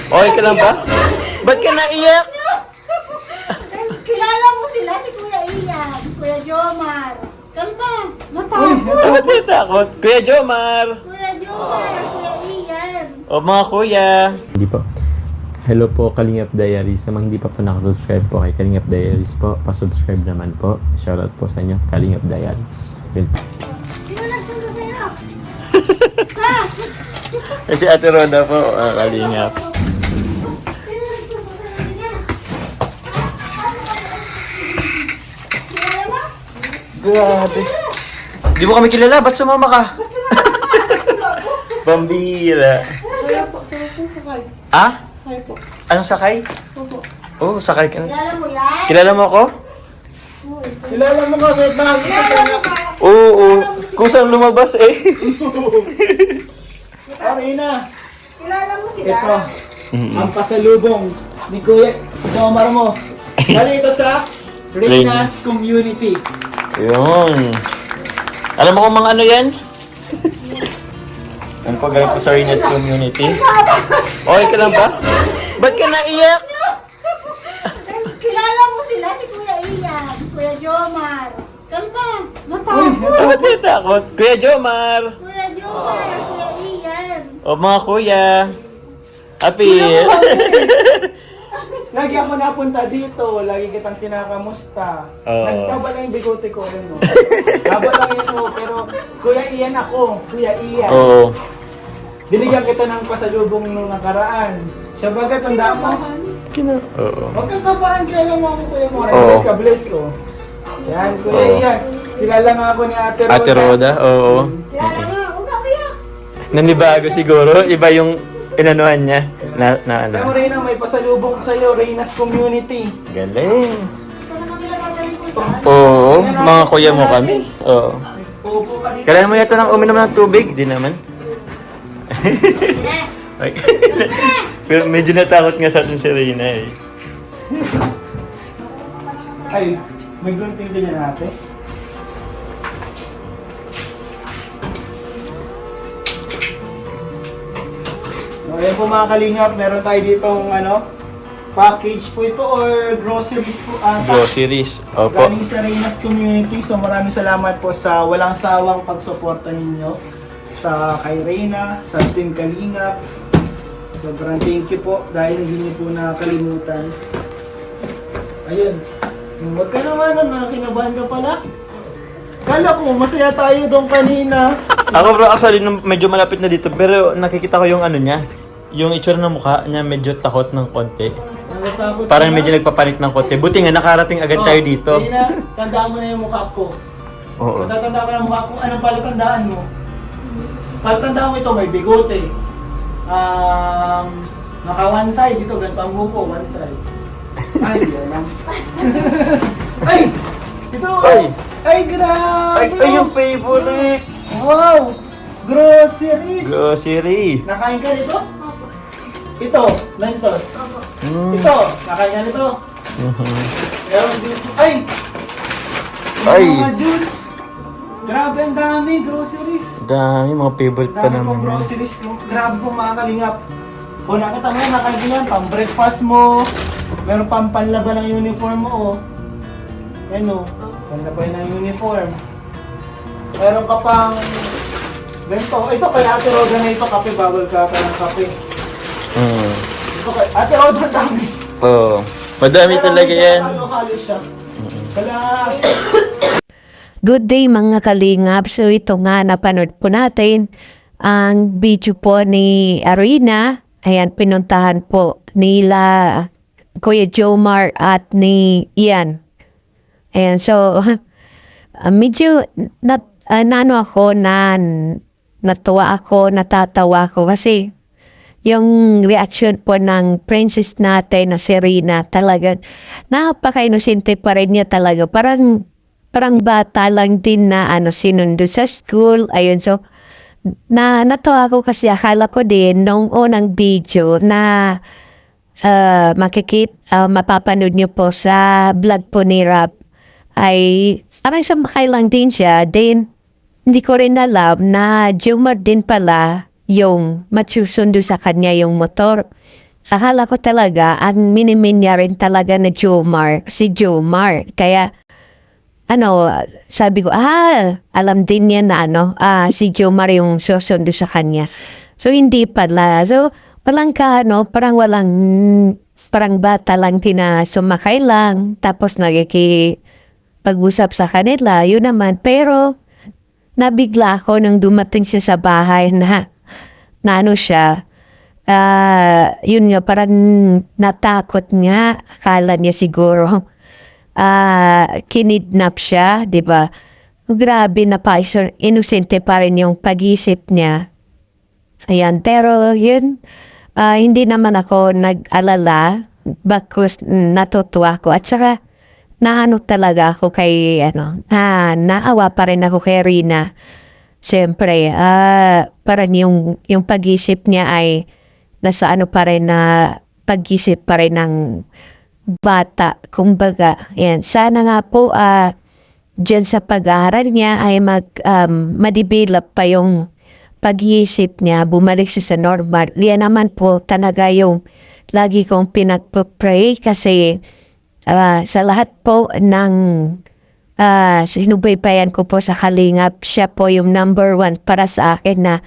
Okay ka lang ba? Ba't ka naiyak? Kilala mo sila, si Kuya Ian, Kuya Jomar. Kalma, Ba't kayo takot? Kuya Jomar! Kuya Jomar, Kuya Ian. O mga kuya! Hindi po. Hello po, Kalingap Diaries. Sa mga hindi pa po nakasubscribe po kay Kalingap Diaries po, pasubscribe naman po. Shoutout po sa inyo, Kalingap Diaries. Yun. Sino nagsundo sa'yo? Kasi Ate Roda po, kalingap. Sino nagsundo sa kanila? Kilala mo? Grabe. Di mo kami kilala, ba't sumama ka? Pambihira. Saya po sakay. Ah? Saya po. Anong sakay? Opo. Oh, sakay ka na. Kilala mo yan? Kilala mo ako? Kilala mo kami, bakit Kilala mo ba? Oo. Kusang lumabas eh. Sorry na. Kilala mo sila? Ito, ang pasalubong ni Kuya Jomar mo. Dali ito sa Reyna's Community. Yun. Alam mo kung mga ano yan? Ang paggaling po sa Reyna's Community. Okay ka lang ba? Ba't ka naiyak? Kilala mo sila, si Kuya Ian, Kuya Jomar. Kalma, Ba't kayo takot? Kuya Jomar! Kuya Jomar, Kuya Ian. O mga kuya! Apil! Lagi ako napunta dito, lagi kitang kinakamusta. Oo. Nagtaba lang yung bigote ko rin mo. Taba lang yun mo, pero Kuya Ian ako, Kuya Ian. Oo. Binigyan kita ng pasalubong nung nakaraan. Siya baga, tanda mo? Oo. Huwag kang kabaan, kilala mo ako Kuya Mora. Oo. Bless ka, bless ko. Yan, Kuya Oo. Ian. Kilala nga ako ni Ate Roda. Ate Roda, oo. Kilala nga, huwag ka umiyak. Nanibago siguro, iba yung inanuhan niya. Na ano. Alam mo, Reyna, may pasalubong sa'yo, Reyna's Community. Galing. Ito na kami nagagaling ko sa Oo, mga kuya mo kami. Oo. Upo ka dito. Kailangan mo yata ng uminom ng tubig? Di naman. Ay. Pero medyo natakot nga sa atin si Reyna eh. Ay, may gunting din yan ate. So, ayan po mga kalingap, meron tayo ditong package po ito or groceries po ata. Groceries. Opo. Galing sa Reyna's Community. So maraming salamat po sa walang sawang pagsuporta ninyo sa kay Reyna, sa Team Kalingap. Sobrang thank you po dahil hindi niyo po nakalimutan. Ayun. Huwag ka naman nakinabahan ka pala. Kala ko masaya tayo doon kanina. Ako bro, actually, nung medyo malapit na dito, pero nakikita ko yung ano niya. Yung itsura ng mukha niya medyo takot ng konti. Natatakot Parang ka medyo na? nagpapanik ng konti. Buti nga, nakarating agad tayo dito. Reyna, tandaan mo na yung mukha ko. Oo. Matatanda ko ng mukha ko. Anong palatandaan mo? Palatandaan mo ito, may bigote. Naka one side dito, ganito ang buko, one side. Ay, yan lang. Ay! Ito! Ay! Ay, grabe! Ay, yung favorite! Wow! Groceries! Grocery! Nakain ka nito? Ito, Mentos. Mm. Ito, nakain ka nito. Mhm. Meron dito. Ay! Ay! Mga juice! Grabe, ang dami groceries. Dami, mga favorite pa Dami naman pong yan. groceries. Grabe pong mga kalingap. O nakita mo yan, nakain yan, pang breakfast mo. Meron pang panlaban ng uniform mo. Oh. Yan o. Ganda pa yun ang uniform. Meron ka pang ganito. Ito kay Ate Roda na ito, kape. Bawal ka ng kape. Mm. Ito kay Ate Roda, ang dami. Oo. Madami talaga yan. Halo-halo siya. Wala. Good day mga kalingap. So ito nga napanood po natin ang video po ni Arina. Ayan, pinuntahan po nila Kuya Jomar at ni Ian. Ayan, so medyo nano ako natuwa ako, natatawa ako kasi yung reaction po ng princess natin na si Rina talagang napaka-inosente pa rin niya talaga. Parang bata lang din na sinundo sa school. Ayun, so natuwa ako kasi akala ko din nung unang video na mapapanood niyo po sa vlog po ni Rap ay parang sumakay lang din siya. Then hindi ko rin alam na Jomar din pala yung matsusundo sa kanya yung motor. akala ko talaga, ang minimin niya rin talaga na Jomar, si Jomar. Kaya, sabi ko, alam din niya na, si Jomar yung susundo sa kanya. So, hindi pala. So, parang bata lang sumakay lang, tapos pag-usap sa kanila, yun naman. Pero, nabigla ako nung dumating siya sa bahay na siya, yun nga, parang natakot nga, akala niya siguro, kinidnap siya, di ba? Grabe na pa, inosente pa rin yung pag-isip niya. Ayan, pero yun, hindi naman ako nag-alala, bakit natutuwa ako. At saka, talaga ako kay, naawa pa rin ako kay Rina. Siyempre, parang yung pag-isip niya ay nasa pa rin na pag-isip pa rin ng bata. Kumbaga, yan. Sana nga po, dyan sa pag-aaral niya ay ma-develop pa yung pag-iisip niya, bumalik siya sa normal. Yan naman po talaga yung lagi kong pinagpapray kasi sa lahat po ng sinubaybayan ko po sa Kalingap, siya po yung number 1 para sa akin na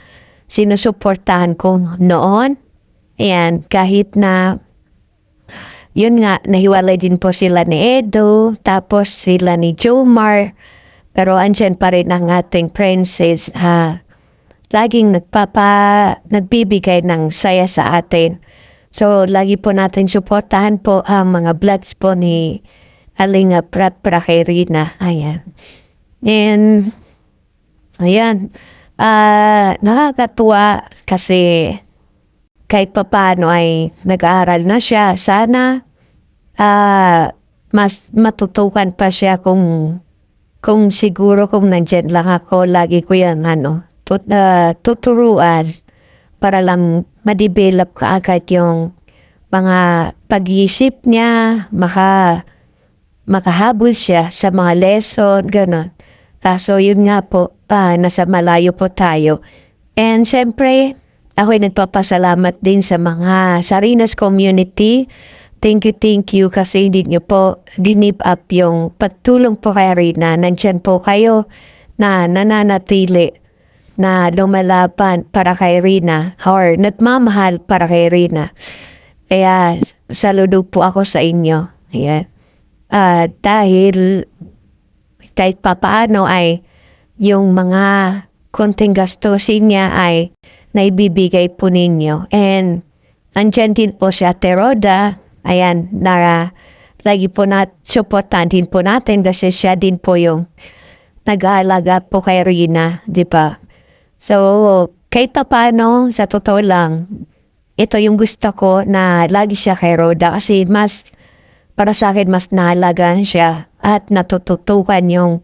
sinusuportahan ko noon. Ayan, kahit na yun nga, nahiwalay din po sila ni Edo, tapos sila ni Jomar, pero andyan pa rin ang ating princess, laging nagbibigay ng saya sa atin. So, lagi po natin suportahan po ang mga vlogs po ni Alinga Prap para kay Rina. Ayan. And, ayan. Nakakatuwa kasi kahit papaano ay nag-aaral na siya. Sana mas matutukan pa siya kung siguro kung nandyan lang ako, lagi ko yan tuturuan para lang ma-develop kaagad yung mga pag-iisip niya, makahabol siya sa mga lesson, gano'n. Kaso yun nga po, nasa malayo po tayo. And siyempre, ako'y nagpapasalamat din sa mga Sarinas community. Thank you kasi hindi niyo po ginip up yung pagtulong po kay Rina. Nandyan po kayo na nananatili na lumalaban para kay Rina or nagmamahal para kay Rina. Kaya saludo po ako sa inyo. Ayan. Dahil kahit papaano ay yung mga konting gastusin niya ay naibibigay po ninyo. And andyan din po si Ate Roda. Ayan, lagi po supportan din po natin kasi siya din po yung nag-aalaga po kay Rina, di ba? So, kahit paano, sa totoo lang, ito yung gusto ko na lagi siya kay Roda kasi para sa akin, mas naalagaan siya at natututukan yung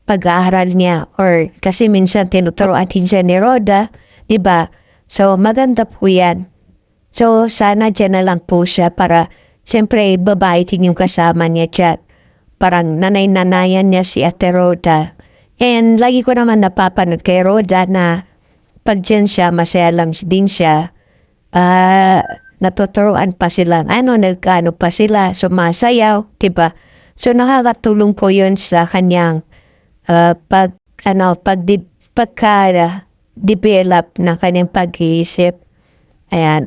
pag-aaral niya or kasi minsan tinuturoan din siya ni Roda, di ba? So, maganda po yan. So, sana dyan na lang po siya para siyempre babae din yung kasama niya dyan. Parang nanay-nanayan niya si Ate Roda. And lagi ko naman napapanood kay Roda na pag dyan siya, masaya lang din siya. Natuturuan pa sila. Nagkano pa sila, sumasayaw, diba? So, nakakatulong po yun sa kanyang pagka-develop ng kanyang pag-iisip. Ayan,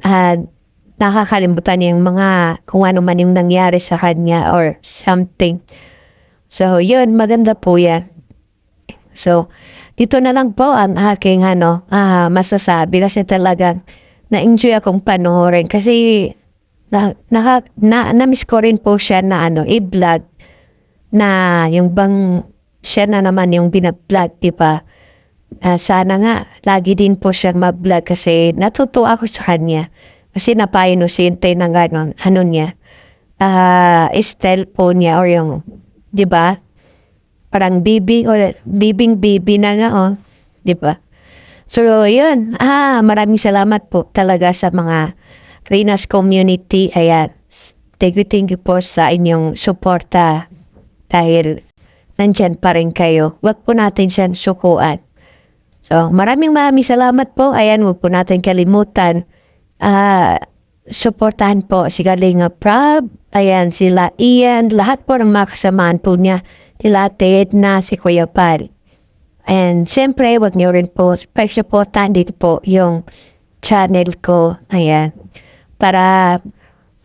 nakakalimutan yung mga kung ano man yung nangyari sa kanya or something. So, yun, maganda po yan. So, dito na lang po ang aking masasabi kasi talagang na-enjoy akong panoorin kasi na-miss ko rin po siya na i-vlog na yung bang siya na naman yung binablog, diba? Sana nga, lagi din po siyang ma-vlog kasi natutuwa ako sa kanya. Kasi napainosente ng niya. Style po niya or yung, di ba? Parang bibing na nga, di ba? So, yun. Maraming salamat po talaga sa mga Rina's community. Ayan. Thank you po sa inyong suporta dahil nandyan pa rin kayo. Huwag po natin siyan sukuan. So, maraming salamat po. Ayan, huwag po natin kalimutan supportahan po si Kalinga Prab, ayan, sila Ian, lahat po ng mga kasamaan po niya, sila Ted na si Kuya Pal. And siyempre, wag niyo rin po, supportahan dito po yung channel ko, ayan, para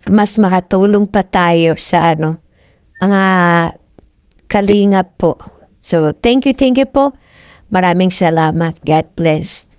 mas makatulong pa tayo sa mga Kalingap po. So, thank you po. Maraming salamat. God bless.